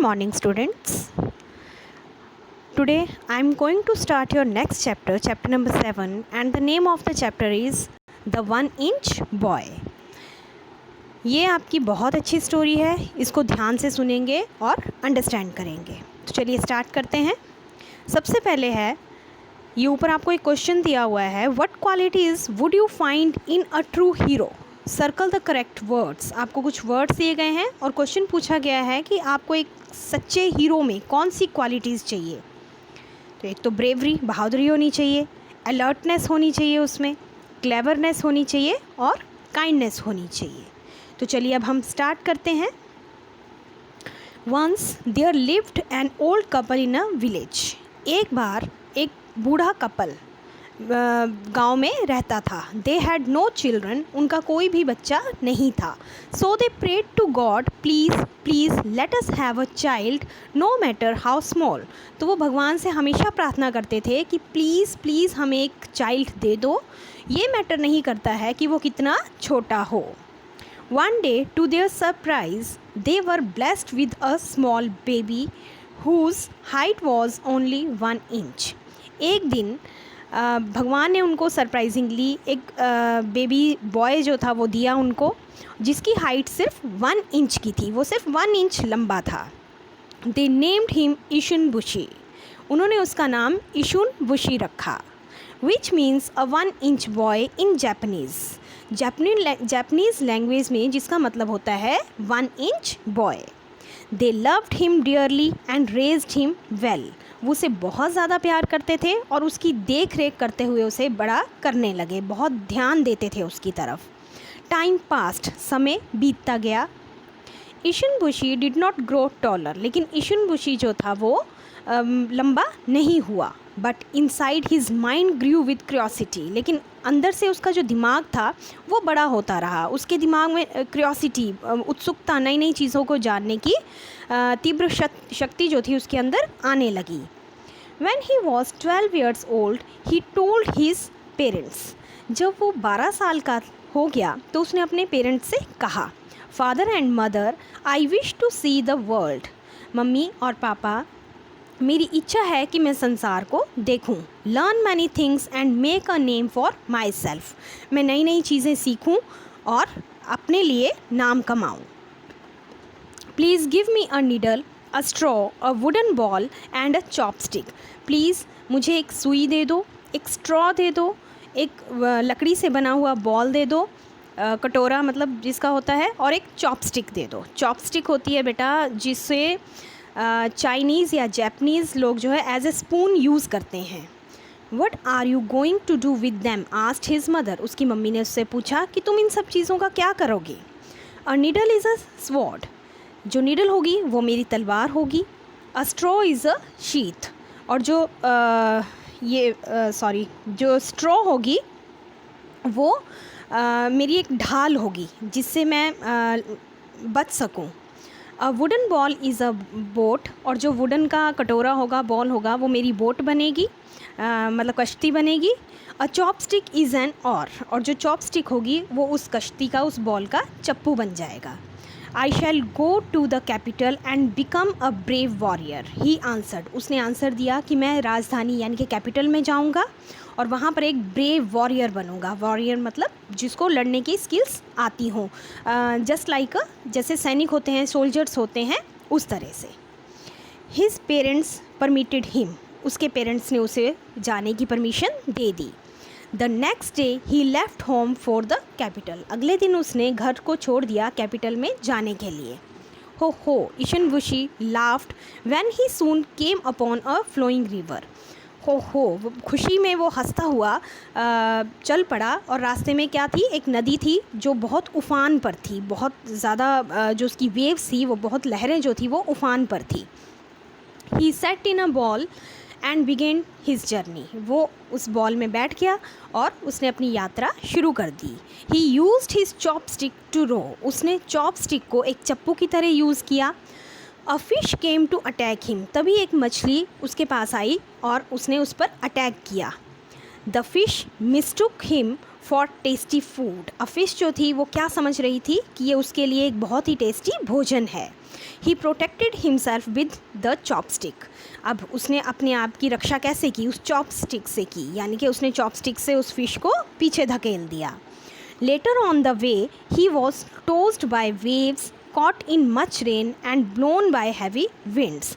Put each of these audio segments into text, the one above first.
morning, students. Today I am going to start your next chapter, chapter number 7, and the name of the chapter is The 1-Inch Boy. ये आपकी बहुत अच्छी story है, इसको ध्यान से सुनेंगे और अंडरस्टैंड करेंगे. तो चलिए स्टार्ट करते हैं. सबसे पहले है, ये ऊपर आपको एक क्वेश्चन दिया हुआ है, what qualities would you find in a true hero. Circle the correct words. आपको कुछ वर्ड्स दिए गए हैं और क्वेश्चन पूछा गया है कि आपको एक सच्चे हीरो में कौन सी क्वालिटीज़ चाहिए. तो एक तो ब्रेवरी, बहादुरी होनी चाहिए, अलर्टनेस होनी चाहिए, उसमें क्लेवरनेस होनी चाहिए और काइंडनेस होनी चाहिए. तो चलिए अब हम स्टार्ट करते हैं. Once there lived an old couple in a village. एक बार एक बूढ़ा कपल गांव में रहता था. They had no children. उनका कोई भी बच्चा नहीं था. So they prayed to God, please please let us have a child no matter how small. तो वो भगवान से हमेशा प्रार्थना करते थे कि प्लीज़ प्लीज़ हमें एक चाइल्ड दे दो, ये मैटर नहीं करता है कि वो कितना छोटा हो. One day to their surprise they were blessed with a small baby whose height was only 1 inch. एक दिन भगवान ने उनको सरप्राइजिंगली एक बेबी बॉय जो था वो दिया उनको, जिसकी हाइट सिर्फ 1 इंच की थी. वो सिर्फ 1 इंच लंबा था. दे नेम्ड हिम इशुन बुशी. उन्होंने उसका नाम इशुन बुशी रखा, which means a 1 inch boy in Japanese. Japanese language में जिसका मतलब होता है 1 inch boy. They loved him dearly and raised him well. वो उसे बहुत ज़्यादा प्यार करते थे और उसकी देख रेख करते हुए उसे बड़ा करने लगे, बहुत ध्यान देते थे उसकी तरफ. Time passed. समय बीतता गया. Issun Boshi did not grow taller. लेकिन इशुन बुशी जो था वो लंबा नहीं हुआ. But inside his mind grew with curiosity. लेकिन अंदर से उसका जो दिमाग था वो बड़ा होता रहा. उसके दिमाग में क्यूरियोसिटी, उत्सुकता, नई नई चीज़ों को जानने की तीव्र शक्ति जो थी उसके अंदर आने लगी. When he was 12 years old, he told his parents. जब वो 12 साल का हो गया तो उसने अपने पेरेंट्स से कहा, father and mother, I wish to see the world. Mummy और पापा, मेरी इच्छा है कि मैं संसार को देखूं. Learn many things and make a name for myself. मैं नई नई चीज़ें सीखूं और अपने लिए नाम कमाऊं. Please give me a needle, a straw, a wooden bowl and a chopstick. Please मुझे एक सुई दे दो, एक स्ट्रॉ दे दो, एक लकड़ी से बना हुआ बॉल दे दो, कटोरा मतलब जिसका होता है, और एक चॉपस्टिक दे दो. चॉपस्टिक होती है बेटा जिससे चाइनीज़ या जापानीज़ लोग जो है एज ए स्पून यूज़ करते हैं. What are you going to do with them asked his mother. उसकी मम्मी ने उससे पूछा कि तुम इन सब चीज़ों का क्या करोगे. A needle is a sword. जो नीडल होगी वो मेरी तलवार होगी. A straw is a sheath. और जो जो स्ट्रॉ होगी वो मेरी एक ढाल होगी जिससे मैं बच सकूं. अ wooden ball is a boat. और जो वुडन का कटोरा होगा, बॉल होगा, वो मेरी बोट बनेगी, मतलब कश्ती बनेगी. अ चॉपस्टिक इज़ एन और जो चॉपस्टिक होगी वो उस कश्ती का, उस बॉल का चप्पू बन जाएगा. I shall go to the capital and become a brave warrior. He answered. उसने आंसर दिया कि मैं राजधानी यानी कि कैपिटल में जाऊंगा और वहाँ पर एक ब्रेव वॉरियर बनूंगा. वॉरियर मतलब जिसको लड़ने की स्किल्स आती हों, जस्ट लाइक जैसे सैनिक होते हैं, सोल्जर्स होते हैं, उस तरह से. His parents permitted him. उसके पेरेंट्स ने उसे जाने की permission they the. The next day he left home for the capital. अगले दिन उसने घर को छोड़ दिया कैपिटल में जाने के लिए. हो Issun Boshi laughed when he soon came upon a flowing river. हो खुशी में वो हंसता हुआ चल पड़ा और रास्ते में क्या थी, एक नदी थी जो बहुत उफान पर थी. बहुत ज़्यादा जो उसकी वेव्स थी, वो बहुत लहरें जो थी वो उफान पर थी. He set in a bowl and began his journey. वो उस बॉल में बैठ गया और उसने अपनी यात्रा शुरू कर दी. He used his chopstick to row. उसने चॉपस्टिक को एक चप्पू की तरह यूज़ किया. A fish came to attack him. तभी एक मछली उसके पास आई और उसने उस पर अटैक किया. The fish mistook him for tasty food. A fish जो थी वो क्या समझ रही थी कि ये उसके लिए एक बहुत ही टेस्टी भोजन है. He protected himself with the chopstick. अब उसने अपने आप की रक्षा कैसे की? उस चॉपस्टिक से की, यानी कि उसने चॉपस्टिक से उस फिश को पीछे धकेल दिया। Later on the way he was tossed by waves, caught in much rain and blown by heavy winds।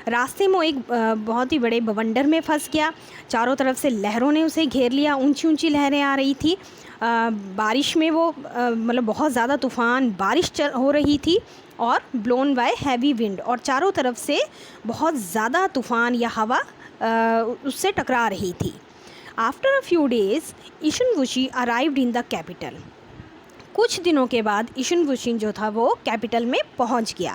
रास्ते में वो एक बहुत ही बड़े बवंडर में फंस गया, चारों तरफ से लहरों ने उसे घेर लिया, ऊंची ऊंची लहरें आ रही थी। बारिश में वो मतलब बहुत ज़्यादा तूफ़ान बारिश हो रही थी, और ब्लोन बाय हैवी विंड, और चारों तरफ से बहुत ज़्यादा तूफ़ान या हवा उससे टकरा रही थी। After a few days Issun Boshi arrived in the capital. कुछ दिनों के बाद ईशुनवुशी जो था वो कैपिटल में पहुंच गया।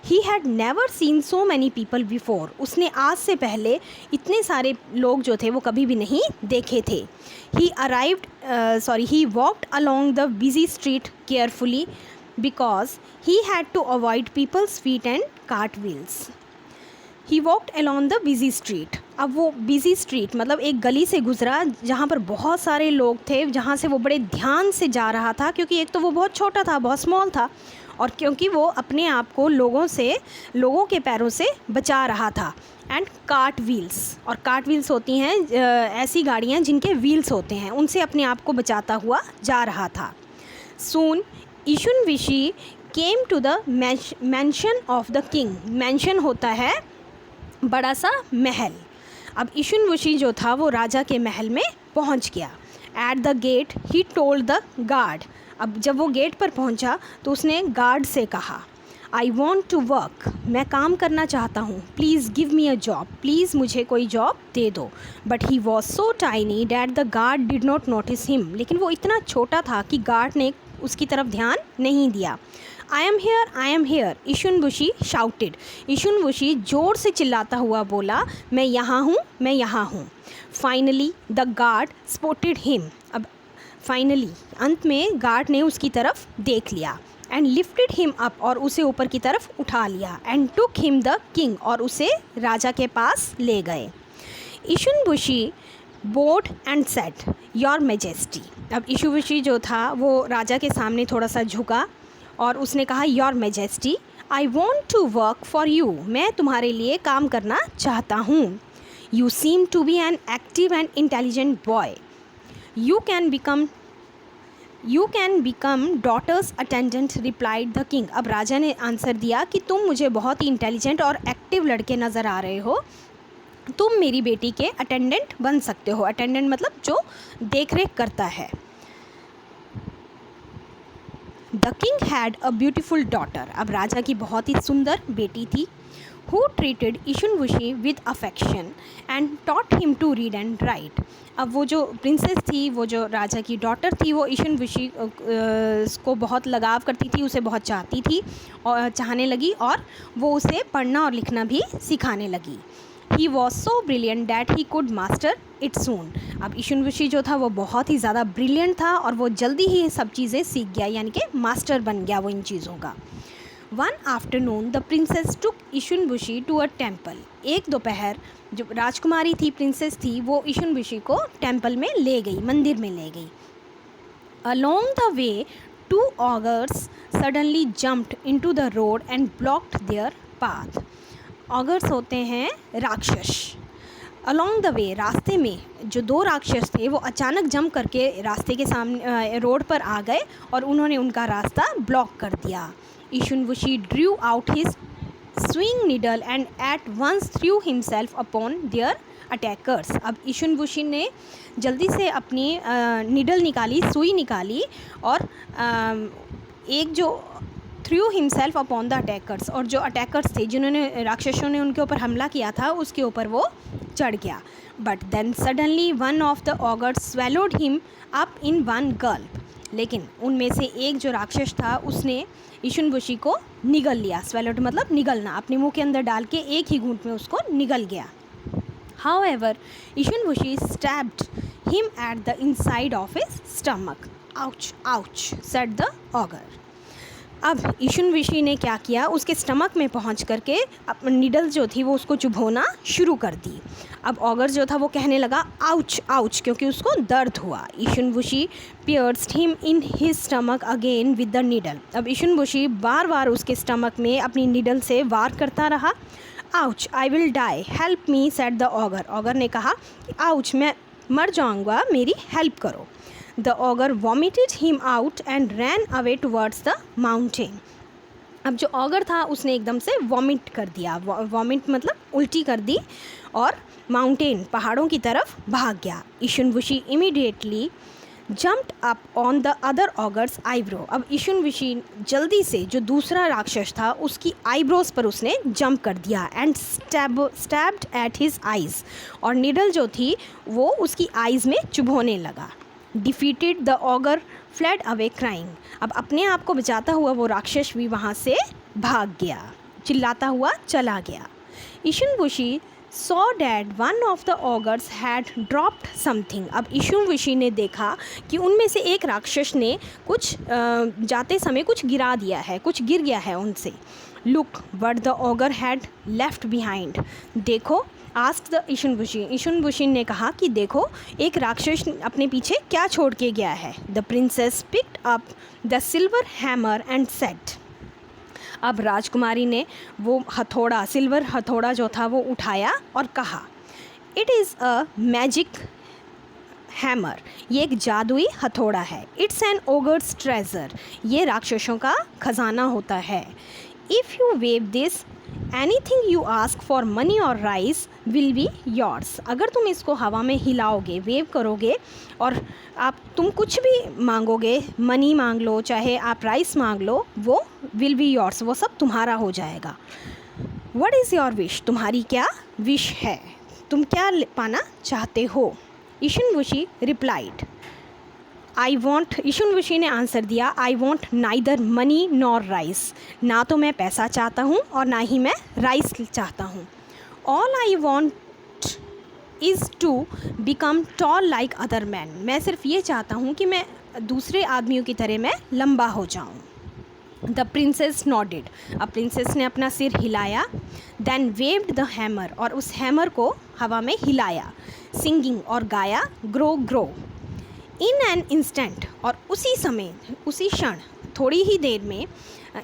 He had never seen so many people before. उसने आज से पहले इतने सारे लोग जो थे वो कभी भी नहीं देखे थे। He walked along the busy street carefully because he had to avoid people's feet and cart wheels. He walked along the busy street. अब वो बिजी स्ट्रीट मतलब एक गली से गुजरा जहाँ पर बहुत सारे लोग थे, जहाँ से वो बड़े ध्यान से जा रहा था, क्योंकि एक तो वो बहुत छोटा था, बहुत स्मॉल था, और क्योंकि वो अपने आप को लोगों के पैरों से बचा रहा था। एंड कार्ट व्हील्स, और कार्ट व्हील्स होती हैं ऐसी गाड़ियाँ जिनके व्हील्स होते हैं, उनसे अपने आप को बचाता हुआ जा रहा था। Soon Issun Boshi came to the mansion of the king. Mansion होता है बड़ा सा महल। अब ईशुनवुशी जो था वो राजा के महल में पहुंच गया। At the gate he told the guard. अब जब वो गेट पर पहुंचा तो उसने गार्ड से कहा, आई वॉन्ट टू वर्क, मैं काम करना चाहता हूँ, please give me a job, please मुझे कोई जॉब दे दो। But he was so tiny that the guard did not notice him. लेकिन वो इतना छोटा था कि गार्ड ने उसकी तरफ ध्यान नहीं दिया। I am here, Issun Boshi shouted. Issun Boshi ज़ोर से चिल्लाता हुआ बोला, मैं यहाँ हूँ। Finally the guard spotted him. अब फाइनली अंत में गार्ड ने उसकी तरफ देख लिया। एंड लिफ्टेड हिम अप, और उसे ऊपर की तरफ उठा लिया। And took him the king, और उसे राजा के पास ले गए। Issun Boshi bowed and said, your majesty. अब ईशुनवुशी जो था वो राजा के सामने थोड़ा सा झुका और उसने कहा, your majesty, I want to work for you, मैं तुम्हारे लिए काम करना चाहता हूँ। You seem to be an active and intelligent boy, you can become daughter's attendant, replied the king. अब राजा ने आंसर दिया कि तुम मुझे बहुत ही इंटेलिजेंट और एक्टिव लड़के नज़र आ रहे हो, तुम मेरी बेटी के अटेंडेंट बन सकते हो। अटेंडेंट मतलब जो देख रेख करता है। The king had a beautiful daughter. अब राजा की बहुत ही सुंदर बेटी थी। Who treated Issun Boshi with affection and taught him to read and write. अब वो जो प्रिंसेस थी, वो जो राजा की डॉटर थी, वो ईशुनवुशी को बहुत लगाव करती थी, उसे बहुत चाहती थी और चाहने लगी, और वो उसे पढ़ना और लिखना भी सिखाने लगी। He was so brilliant that he could master it सून। अब ईशुनवुशी जो था वो बहुत ही ज़्यादा ब्रिलियंट था और वो जल्दी ही सब चीज़ें सीख गया, यानी कि मास्टर बन गया वो इन चीज़ों का। One afternoon the princess took Issun Boshi to a temple. एक दोपहर जो राजकुमारी थी, प्रिंसेस थी, वो ईशुनवुशी को टेम्पल में ले गई, मंदिर में ले गई। Along the way 2 augurs suddenly jumped into the road and blocked there path. Augurs होते हैं राक्षस। अलोंग द वे, रास्ते में जो 2 राक्षस थे वो अचानक जंप करके रास्ते के सामने रोड पर आ गए और उन्होंने उनका रास्ता ब्लॉक कर दिया। Issun Boshi drew out his sewing needle and at once threw himself upon their attackers. अब ईशुनवुशी ने जल्दी से अपनी नीडल निकाली, सुई निकाली, और एक जो through himself upon the attackers, और जो अटैकर्स थे जिन्होंने राक्षसों ने उनके ऊपर हमला किया था उसके ऊपर वो चढ़ गया। But then suddenly one of the ogres swallowed him up in one gulp. लेकिन उनमें से एक जो राक्षस था उसने ईशुनवुशी को निगल लिया। स्वेलोड मतलब निगलना, अपने मुंह के अंदर डाल के एक ही घूंट में उसको निगल गया। However Issunboshi stabbed him at the inside of his stomach. Ouch ouch said the ogre. अब इशुनबुशी ने क्या किया, उसके स्टमक में पहुंच करके नीडल जो थी वो उसको चुभोना शुरू कर दी। अब ऑगर जो था वो कहने लगा आउच आउच, क्योंकि उसको दर्द हुआ। Issunboshi pierced him in his stomach again with the needle. अब इशुनबुशी बार बार उसके स्टमक में अपनी नीडल से वार करता रहा। Ouch, I will die, help me, said the ogre. Ogre ने कहा आउच, मैं मर जाऊंगा, मेरी हेल्प करो। The ogre vomited him out and ran away towards the mountain. अब जो ऑगर था उसने एकदम से वॉमिट कर दिया, वॉमिट मतलब उल्टी कर दी, और माउंटेन पहाड़ों की तरफ भाग गया। Issunboshi immediately jumped up on the other ogre's eyebrow. अब इशुनबुशी जल्दी से जो दूसरा राक्षस था उसकी आईब्रोज पर उसने जंप कर दिया and stabbed at his eyes, और नीडल जो थी वो उसकी आइज़ में चुभोने लगा। Defeated the auger fled away crying. अब अपने आप को बचाता हुआ वो राक्षस भी वहाँ से भाग गया, चिल्लाता हुआ चला गया। Issunboshi saw that one of the ogres had dropped something. अब इशुनबुशी ने देखा कि उनमें से एक राक्षस ने कुछ जाते समय कुछ गिरा दिया है, कुछ गिर गया है उनसे। Look what the auger had left behind. देखो, आस्क्ड द इशुनबुशी। इशुनबुशी ने कहा कि देखो एक राक्षस अपने पीछे क्या छोड़ के गया है। The princess picked up the silver hammer and said. अब राजकुमारी ने वो हथौड़ा, सिल्वर हथौड़ा जो था वो उठाया और कहा it is a magic hammer, ये एक जादुई हथौड़ा है। इट्स एन ओगर्स ट्रेजर, ये राक्षसों का खजाना होता है। If you wave this anything you ask for money और राइस विल बी योर्स। अगर तुम इसको हवा में हिलाओगे, वेव करोगे, और तुम कुछ भी मांगोगे, मनी मांग लो, चाहे आप राइस मांग लो, वो विल बी योर्स, वो सब तुम्हारा हो जाएगा। व्हाट इज़ योर विश, तुम्हारी क्या विश है, तुम क्या पाना चाहते हो? इशुनबुशी रिप्लाइड आई वॉन्ट। इशुनबुशी ने आंसर दिया I want neither money nor rice. ना तो मैं पैसा चाहता हूँ और ना ही मैं राइस चाहता हूँ। All I want is to become tall like other man. मैं सिर्फ ये चाहता हूँ कि मैं दूसरे आदमियों की तरह मैं लंबा हो जाऊँ। The princess nodded. अब प्रिंसेस ने अपना सिर हिलाया। देन वेव्ड द हैमर, और उस हैमर को हवा में हिलाया। सिंगिंग, और गाया grow grow. In an instant, और उसी समय, उसी क्षण, थोड़ी ही देर में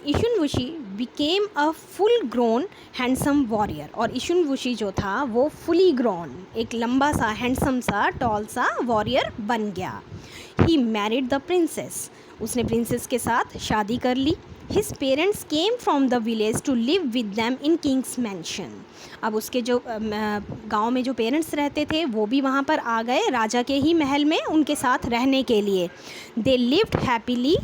Issunboshi became a full grown handsome warrior. और इशुनबुशी जो था वो फुली ग्रोन, एक लंबा सा, हैंडसम सा, टॉल सा वॉरियर बन गया। He married the princess. उसने प्रिंसेस के साथ शादी कर ली। His parents came from the village to live with them in king's mansion. अब उसके जो गांव में जो पेरेंट्स रहते थे वो भी वहाँ पर आ गए, राजा के ही महल में उनके साथ रहने के लिए। They lived happily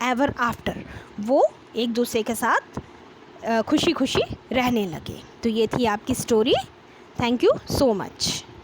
ever after. वो एक दूसरे के साथ खुशी खुशी रहने लगे। तो ये थी आपकी story. Thank you so much.